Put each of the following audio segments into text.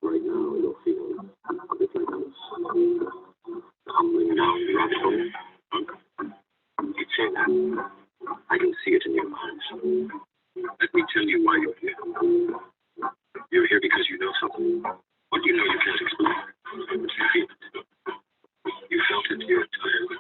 Right now, you're feeling a bit like this. Tumbling down the rabbit hole. You say that. I can see it in your eyes. Let me tell you why you're here. You're here because you know something. What you know you can't explain. But you feel it. You felt it your entire life.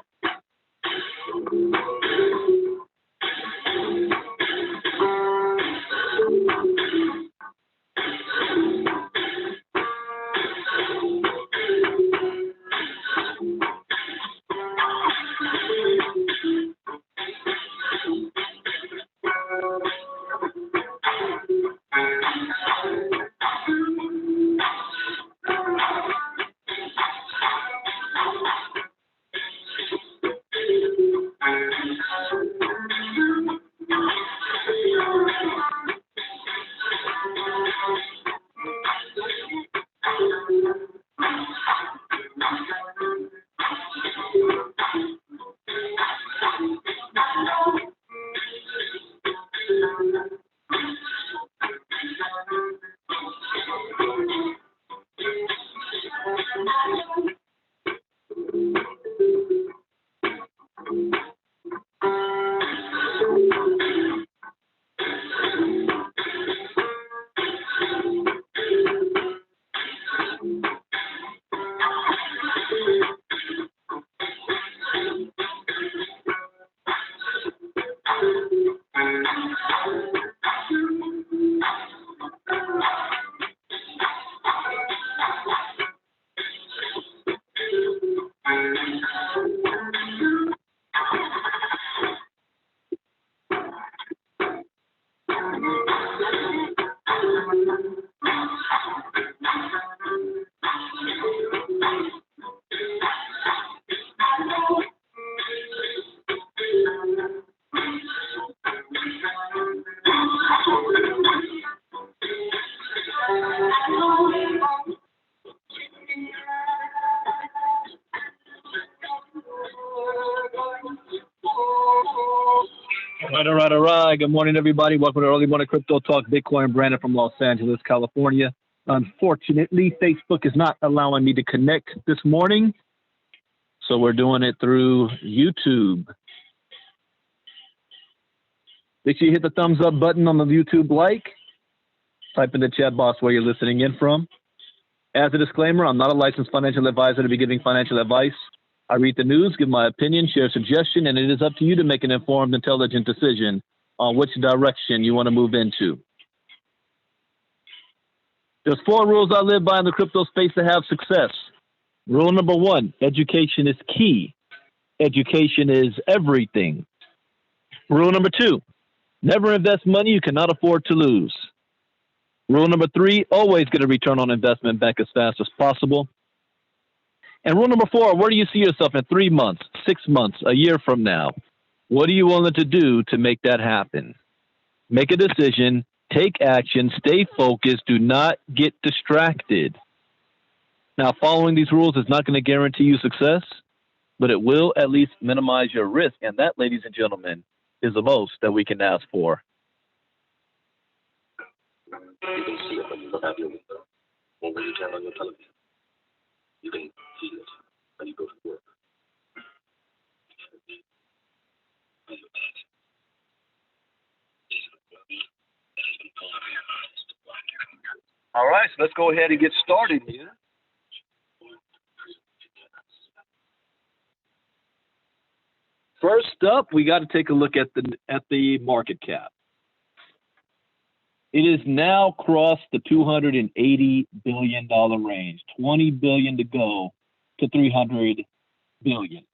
All right. Good morning, everybody. Welcome to Early Morning Crypto Talk. Bitcoin. Brandon from Los Angeles, California. Unfortunately, Facebook is not allowing me to connect this morning, so we're doing it through YouTube. Make sure you hit the thumbs up button on the YouTube like. Type in the chat box where you're listening in from. As a disclaimer, I'm not a licensed financial advisor to be giving financial advice. I read the news, give my opinion, share a suggestion, and it is up to you to make an informed, intelligent decision on which direction you want to move into. There's 4 rules I live by in the crypto space to have success. Rule number 1, education is key. Education is everything. Rule number 2, never invest money you cannot afford to lose. Rule number 3, always get a return on investment back as fast as possible. And rule number 4, where do you see yourself in 3 months, 6 months, a year from now? What are you willing to do to make that happen? Make a decision, take action, stay focused, do not get distracted. Now, following these rules is not going to guarantee you success, but it will at least minimize your risk. And that, ladies and gentlemen, is the most that we can ask for. You can see it when you look out your window or when you turn on your television. You can feel it when you go to work. All right, so let's go ahead and get started here. First up, we got to take a look at the market cap. It is now crossed the $280 billion range, $20 billion to go to $300 billion.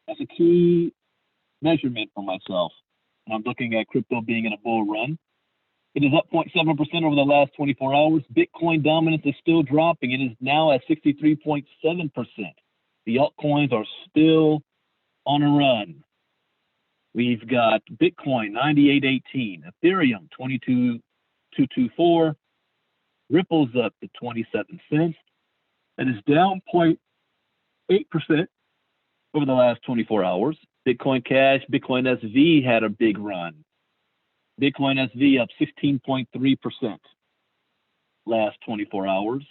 That's a key measurement for myself. I'm looking at crypto being in a bull run. It is up 0.7% over the last 24 hours. Bitcoin dominance is still dropping. It is now at 63.7%. The altcoins are still on a run. We've got Bitcoin 98.18, Ethereum 22.224, Ripple's up to 27 cents. It is down 0.8% over the last 24 hours. Bitcoin Cash, Bitcoin SV had a big run. Bitcoin SV up 16.3% last 24 hours.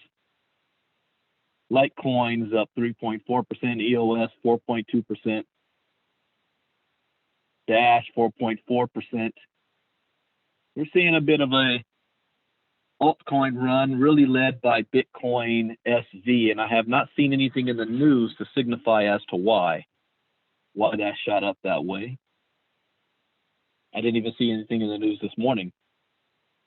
Litecoin's up 3.4%, EOS 4.2%, Dash 4.4%. We're seeing a bit of a altcoin run, really led by Bitcoin SV, and I have not seen anything in the news to signify as to why that shot up that way. I didn't even see anything in the news this morning.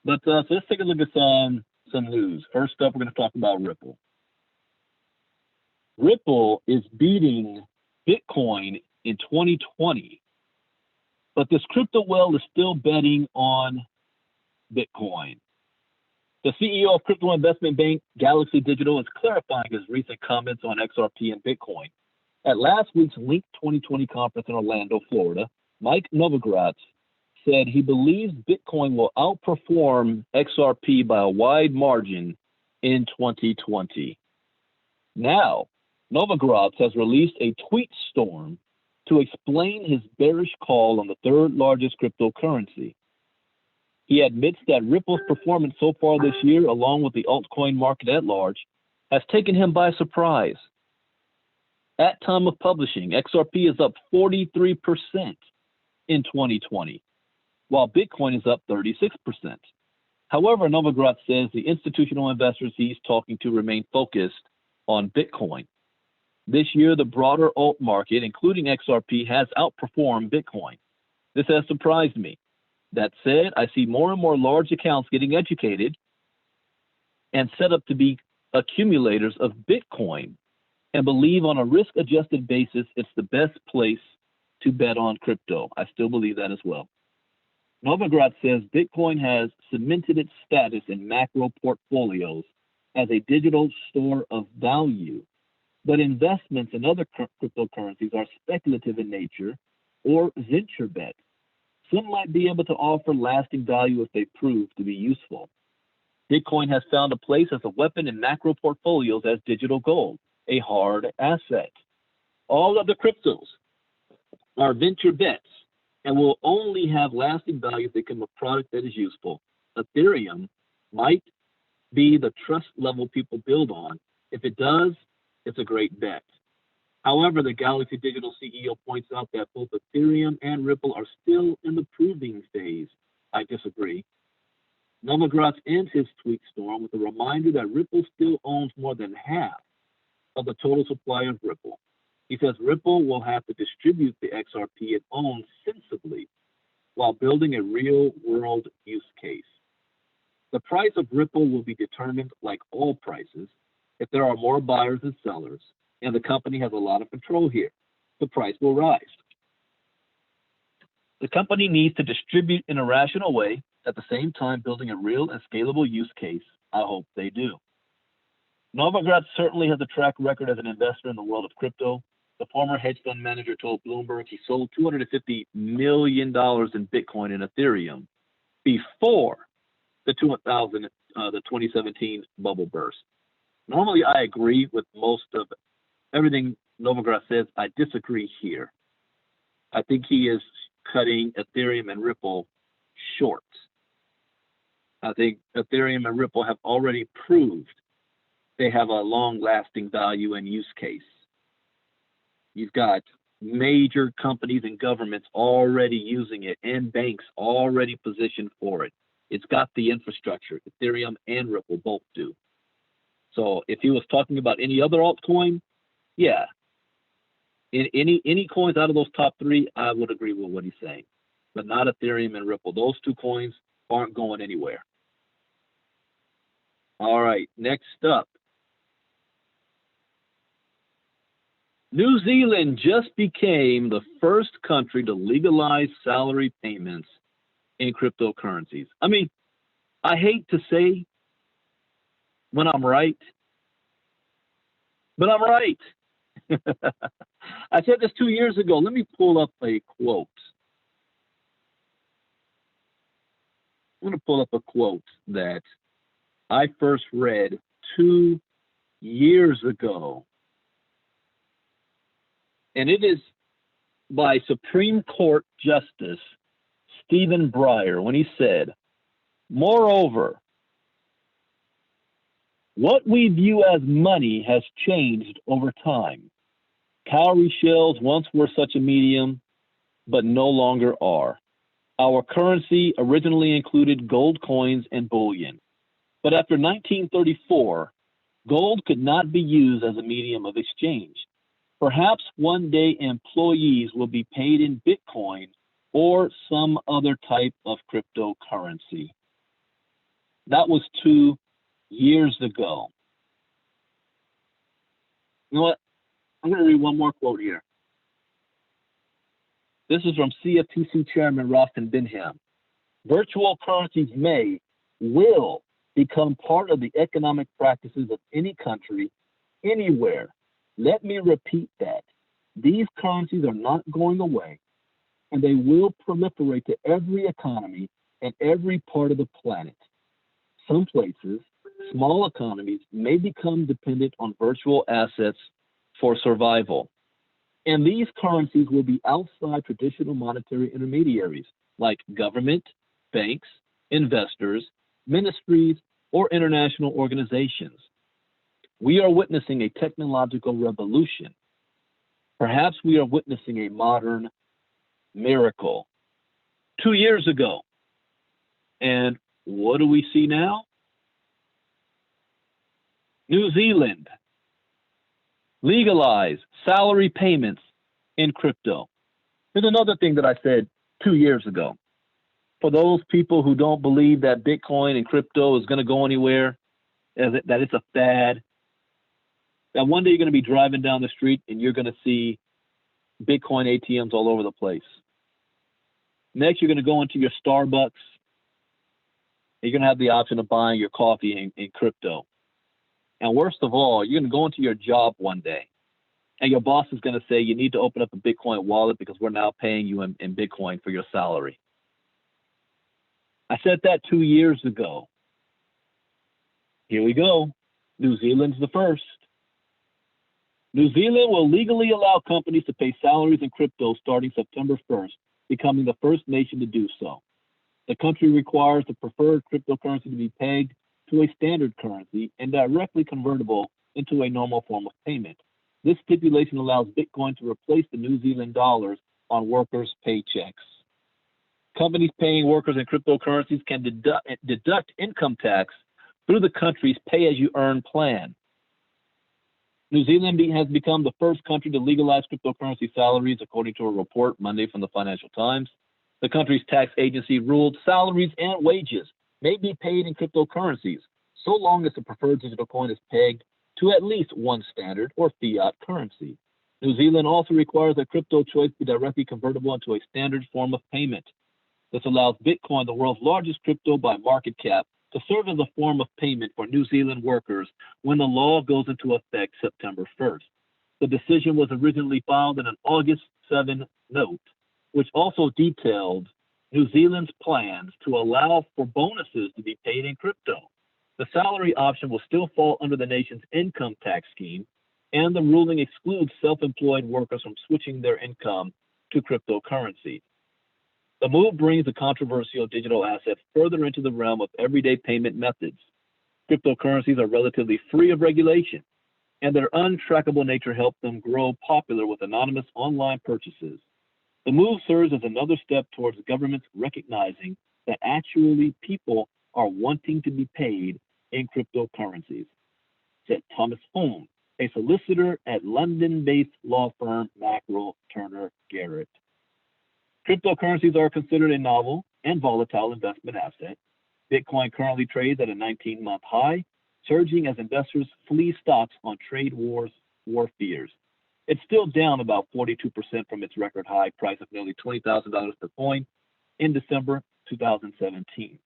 But so let's take a look at some news. First up, we're going to talk about Ripple. Ripple is beating Bitcoin in 2020, but this crypto whale is still betting on Bitcoin. The CEO of crypto investment bank Galaxy Digital is clarifying his recent comments on XRP and Bitcoin. At last week's Link 2020 conference in Orlando, Florida, Mike Novogratz said he believes Bitcoin will outperform XRP by a wide margin in 2020. Now, Novogratz has released a tweet storm to explain his bearish call on the third largest cryptocurrency. He admits that Ripple's performance so far this year, along with the altcoin market at large, has taken him by surprise. At time of publishing, XRP is up 43% in 2020, while Bitcoin is up 36%. However, Novogratz says the institutional investors he's talking to remain focused on Bitcoin. This year, the broader alt market, including XRP, has outperformed Bitcoin. This has surprised me. That said, I see more and more large accounts getting educated and set up to be accumulators of Bitcoin, and believe on a risk-adjusted basis it's the best place to bet on crypto. I still believe that as well. Novogratz says Bitcoin has cemented its status in macro portfolios as a digital store of value, but investments in other cryptocurrencies are speculative in nature or venture bets. Some might be able to offer lasting value if they prove to be useful. Bitcoin has found a place as a weapon in macro portfolios as digital gold, a hard asset. All other cryptos are venture bets and will only have lasting value if they become a product that is useful. Ethereum might be the trust level people build on. If it does, it's a great bet. However, the Galaxy Digital CEO points out that both Ethereum and Ripple are still in the proving phase. I disagree. Novogratz ends his tweet storm with a reminder that Ripple still owns more than half of the total supply of Ripple. He says Ripple will have to distribute the XRP it owns sensibly while building a real-world use case. The price of Ripple will be determined, like all prices, if there are more buyers than sellers, and the company has a lot of control here. The price will rise. The company needs to distribute in a rational way, at the same time building a real and scalable use case. I hope they do. Novogratz certainly has a track record as an investor in the world of crypto. The former hedge fund manager told Bloomberg he sold $250 million in Bitcoin and Ethereum before the 2017 bubble burst. Normally, I agree with most of everything Novogratz says. I disagree here. I think he is cutting Ethereum and Ripple short. I think Ethereum and Ripple have already proved they have a long-lasting value and use case. You've got major companies and governments already using it, and banks already positioned for it. It's got the infrastructure. Ethereum and Ripple both do. So if he was talking about any other altcoin, yeah. In any coins out of those top three, I would agree with what he's saying. But not Ethereum and Ripple. Those two coins aren't going anywhere. All right, next up. New Zealand just became the first country to legalize salary payments in cryptocurrencies. I mean, I hate to say when I'm right, but I'm right. I said this 2 years ago. Let me pull up a quote. I'm going to pull up a quote that I first read 2 years ago. And it is by Supreme Court Justice Stephen Breyer when he said, moreover, what we view as money has changed over time. Cowrie shells once were such a medium, but no longer are. Our currency originally included gold coins and bullion. But after 1934, gold could not be used as a medium of exchange. Perhaps one day employees will be paid in Bitcoin or some other type of cryptocurrency. That was 2 years ago. You know what? I'm going to read one more quote here. This is from CFTC Chairman Rostin Binham. Virtual currencies will become part of the economic practices of any country, anywhere. Let me repeat that. These currencies are not going away, and they will proliferate to every economy and every part of the planet. Some places, small economies may become dependent on virtual assets for survival. And these currencies will be outside traditional monetary intermediaries like government, banks, investors, ministries, or international organizations. We are witnessing a technological revolution. Perhaps we are witnessing a modern miracle. 2 years ago. And what do we see now? New Zealand. Legalize salary payments in crypto. Here's another thing that I said 2 years ago. For those people who don't believe that Bitcoin and crypto is going to go anywhere, that it's a fad, that one day you're going to be driving down the street and you're going to see Bitcoin ATMs all over the place. Next, you're going to go into your Starbucks. You're going to have the option of buying your coffee in crypto. And worst of all, you're going to go into your job one day, and your boss is going to say, you need to open up a Bitcoin wallet because we're now paying you in Bitcoin for your salary. I said that 2 years ago. Here we go. New Zealand's the first. New Zealand will legally allow companies to pay salaries in crypto starting September 1st, becoming the first nation to do so. The country requires the preferred cryptocurrency to be pegged to a standard currency and directly convertible into a normal form of payment. This stipulation allows Bitcoin to replace the New Zealand dollars on workers' paychecks. Companies paying workers in cryptocurrencies can deduct income tax through the country's pay-as-you-earn plan. New Zealand has become the first country to legalize cryptocurrency salaries, according to a report Monday from the Financial Times. The country's tax agency ruled salaries and wages may be paid in cryptocurrencies, so long as the preferred digital coin is pegged to at least one standard or fiat currency. New Zealand also requires that crypto choice be directly convertible into a standard form of payment. This allows Bitcoin, the world's largest crypto by market cap, to serve as a form of payment for New Zealand workers when the law goes into effect September 1st. The decision was originally filed in an August 7 note, which also detailed New Zealand's plans to allow for bonuses to be paid in crypto. The salary option will still fall under the nation's income tax scheme, and the ruling excludes self-employed workers from switching their income to cryptocurrency. The move brings the controversial digital asset further into the realm of everyday payment methods. Cryptocurrencies are relatively free of regulation, and their untrackable nature helps them grow popular with anonymous online purchases. The move serves as another step towards governments recognizing that actually people are wanting to be paid in cryptocurrencies, said Thomas Holm, a solicitor at London-based law firm Mackerel Turner Garrett. Cryptocurrencies are considered a novel and volatile investment asset. Bitcoin currently trades at a 19-month high, surging as investors flee stocks on trade war fears. It's still down about 42% from its record high price of nearly $20,000 per coin in December 2017.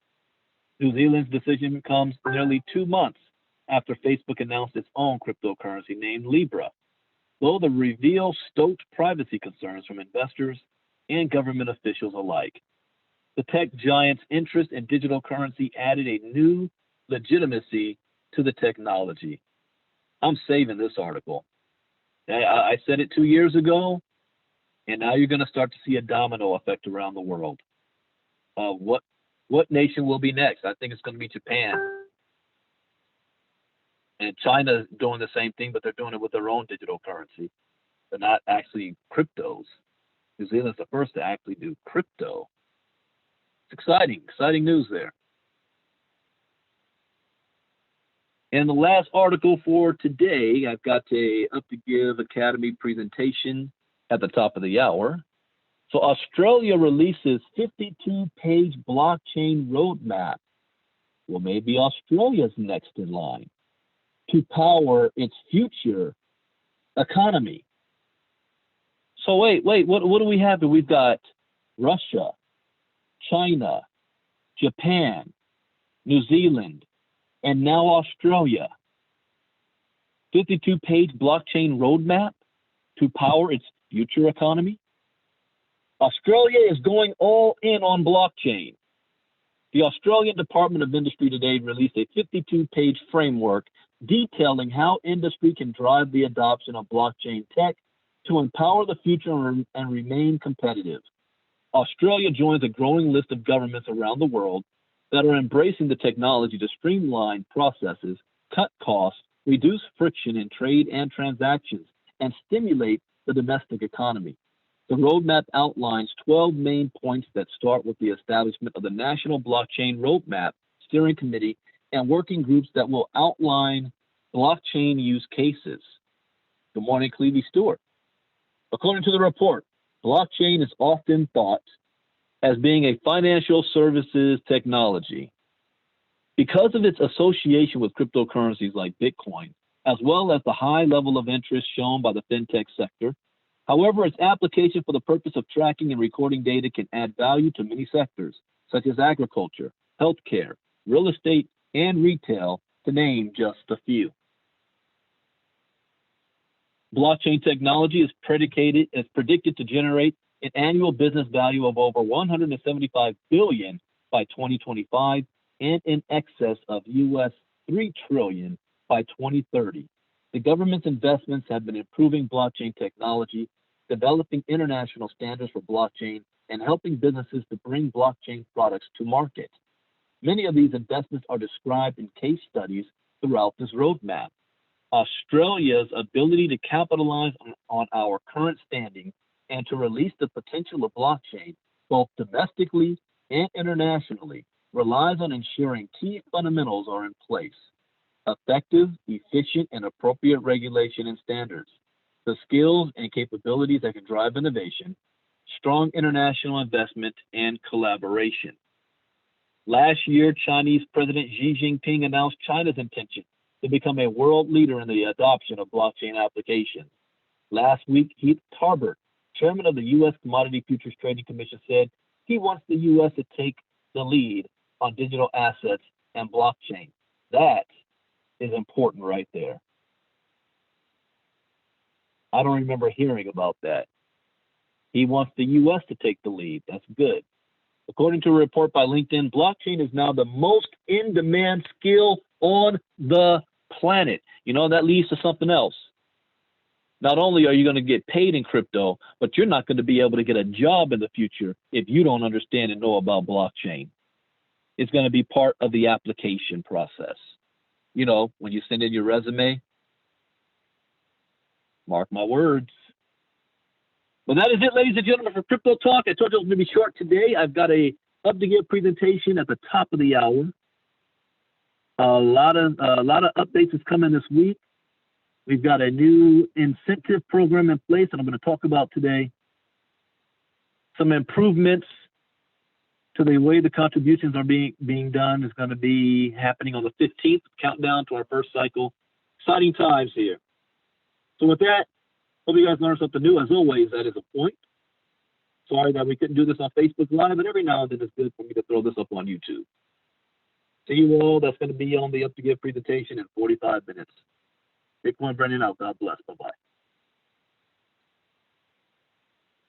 New Zealand's decision comes nearly 2 months after Facebook announced its own cryptocurrency named Libra, though the reveal stoked privacy concerns from investors and government officials alike. The tech giant's interest in digital currency added a new legitimacy to the technology. I'm saving this article. I said it 2 years ago, and now you're going to start to see a domino effect around the world. What nation will be next? I think it's going to be Japan. And China's doing the same thing, but they're doing it with their own digital currency. They're not actually cryptos. New Zealand's the first to actually do crypto. It's exciting news there. And the last article for today, I've got a Up to Give Academy presentation at the top of the hour. So Australia releases 52-page blockchain roadmap. Well, maybe Australia's next in line to power its future economy. So wait, what do we have? We've got Russia, China, Japan, New Zealand, and now Australia. 52-page blockchain roadmap to power its future economy. Australia is going all in on blockchain. The Australian Department of Industry today released a 52-page framework detailing how industry can drive the adoption of blockchain tech to empower the future and remain competitive. Australia joins a growing list of governments around the world that are embracing the technology to streamline processes, cut costs, reduce friction in trade and transactions, and stimulate the domestic economy. The roadmap outlines 12 main points that start with the establishment of the National Blockchain Roadmap Steering Committee and working groups that will outline blockchain use cases. Good morning, Clevie Stewart. According to the report, blockchain is often thought as being a financial services technology. Because of its association with cryptocurrencies like Bitcoin, as well as the high level of interest shown by the fintech sector, however, its application for the purpose of tracking and recording data can add value to many sectors, such as agriculture, healthcare, real estate, and retail, to name just a few. Blockchain technology is predicted to generate an annual business value of over $175 billion by 2025 and in excess of US $3 trillion by 2030. The government's investments have been improving blockchain technology, developing international standards for blockchain, and helping businesses to bring blockchain products to market. Many of these investments are described in case studies throughout this roadmap. Australia's ability to capitalize on our current standing and to release the potential of blockchain, both domestically and internationally, relies on ensuring key fundamentals are in place: effective, efficient, and appropriate regulation and standards, the skills and capabilities that can drive innovation, strong international investment, and collaboration. Last year, Chinese President Xi Jinping announced China's intention to become a world leader in the adoption of blockchain applications. Last week, Heath Tarbert, chairman of the U.S. Commodity Futures Trading Commission, said he wants the U.S. to take the lead on digital assets and blockchain. That is important right there. I don't remember hearing about that. He wants the U.S. to take the lead. That's good. According to a report by LinkedIn, blockchain is now the most in-demand skill on the planet. You know, that leads to something else. Not only are you going to get paid in crypto, but you're not going to be able to get a job in the future if you don't understand and know about blockchain. It's going to be part of the application process. You know, when you send in your resume, mark my words. Well, that is it, ladies and gentlemen, for Crypto Talk. I told you it was going to be short today. I've got a up-to-give presentation at the top of the hour. A lot of updates is coming this week. We've got a new incentive program in place that I'm going to talk about today. Some improvements to the way the contributions are being done is going to be happening on the 15th, countdown to our first cycle. Exciting times here. So with that, hope you guys learned something new. As always, that is a point. Sorry that we couldn't do this on Facebook Live, but every now and then it's good for me to throw this up on YouTube. See you all. That's going to be on the Up to Give presentation in 45 minutes. Bitcoin Brandon out. God bless. Bye-bye.